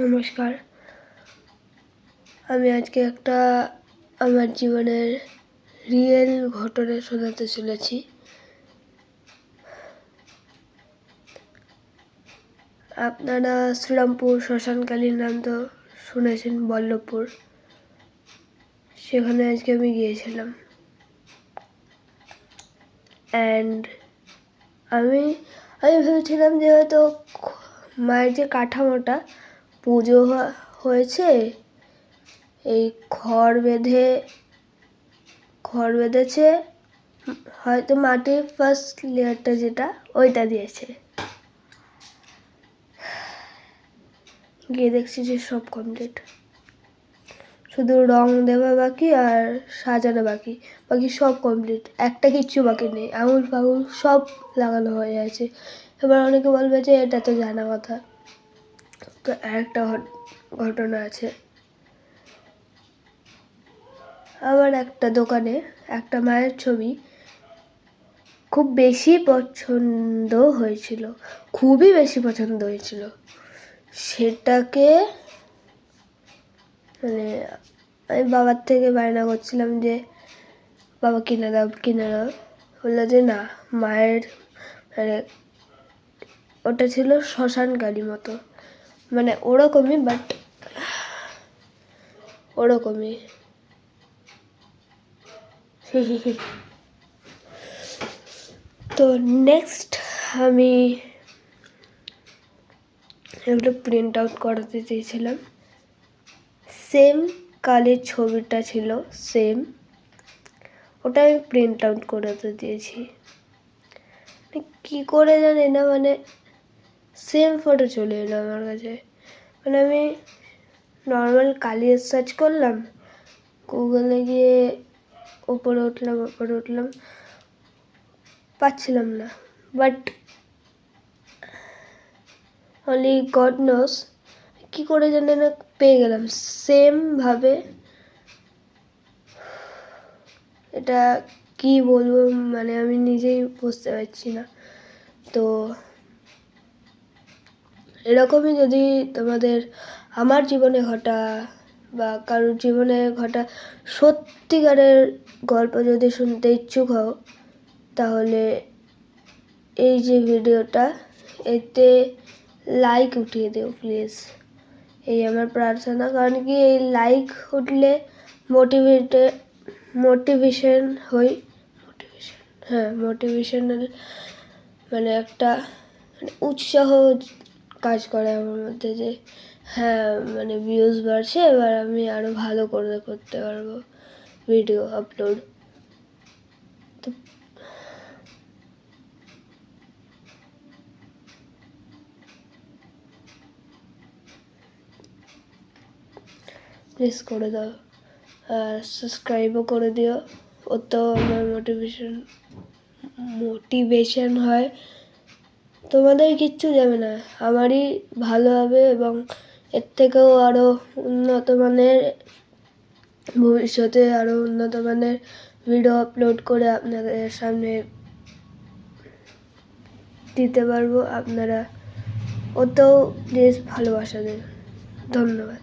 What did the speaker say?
নমস্কার, আমি আজকে একটা আমার জীবনের রিয়েল ঘটনা শোনাতে চলেছি। আপনারা শ্রীরামপুর শ্মশানকালীর নাম তো শুনেছেন, বল্লভপুর। সেখানে আজকে আমি গিয়েছিলাম। অ্যান্ড আমি ভেবেছিলাম যে হয়তো মায়ের যে কাঠামোটা পুজো হয়েছে, এই খড় বেঁধেছে, হয়তো মাটির ফার্স্ট লেয়ারটা যেটা ওইটা দিয়েছে। গিয়ে দেখছি যে সব কমপ্লিট, শুধু রং দেওয়া বাকি আর সাজানো বাকি সব কমপ্লিট, একটা কিচ্ছু বাকি নেই। আঙুল ফাঙুল সব লাগানো হয়ে আছে। এবার অনেকে বলবে যে এটা তো জানা কথা। তো একটা ঘটনা আছে। আমার একটা দোকানে একটা মায়ের ছবি খুব বেশি পছন্দ হয়েছিল, খুবই বেশি পছন্দ হয়েছিল। সেটাকে আমি বাবার থেকে বায়না করছিলাম যে বাবা কিনে দাও। বললো যে না, মায়ের ওটা ছিল শ্মশানকালী মতো, ওরকমই, বাট ওরকমই। তো নেক্সট আমি এগুলো প্রিন্ট আউট করাতে চেয়েছিলাম। সেম কালের ছবিটা ছিল, সেম, ওটা আমি প্রিন্ট আউট করাতে দিয়েছি। কি করে জানি না, সেম ফটো চলে এলো আমার কাছে। আমি নর্মাল কালির সার্চ করলাম, গুগলে গিয়ে উপরে উঠলাম, পাচ্ছিলাম না। বাট অনলি গড নোস কি করে জানি না পেয়ে গেলাম সেম ভাবে। এটা কি বলবো, আমি নিজেই বুঝতে পারছি না। তো এরকমই যদি তোমাদের আমার জীবনে ঘটা বা কারোর জীবনে ঘটা সত্যিকারের গল্প যদি শুনতে ইচ্ছুক হও, তাহলে এই যে ভিডিওটা, এতে লাইক উঠিয়ে দিও প্লিজ। এই আমার প্রার্থনা। কারণ কি, এই লাইক উঠলে মোটিভেশনাল একটা উৎসাহ কাজ করে আমার মধ্যে, যে হ্যাঁ ভিউজ বাড়ছে, এবার আমি আরও ভালো করতে পারবো ভিডিও আপলোড। তো প্লিজ করে দাও, আর সাবস্ক্রাইবও করে দিও। ওতেও আমার মোটিভেশন হয়। তোমাদের কিচ্ছু যাবে না, আমারই ভালো হবে, এবং এর থেকেও আরও উন্নত মানের, ভবিষ্যতে আরও উন্নত মানের ভিডিও আপলোড করে আপনাদের সামনে দিতে পারবো। আপনারা ওতেও প্লিজ ভালোবাসা দেন। ধন্যবাদ।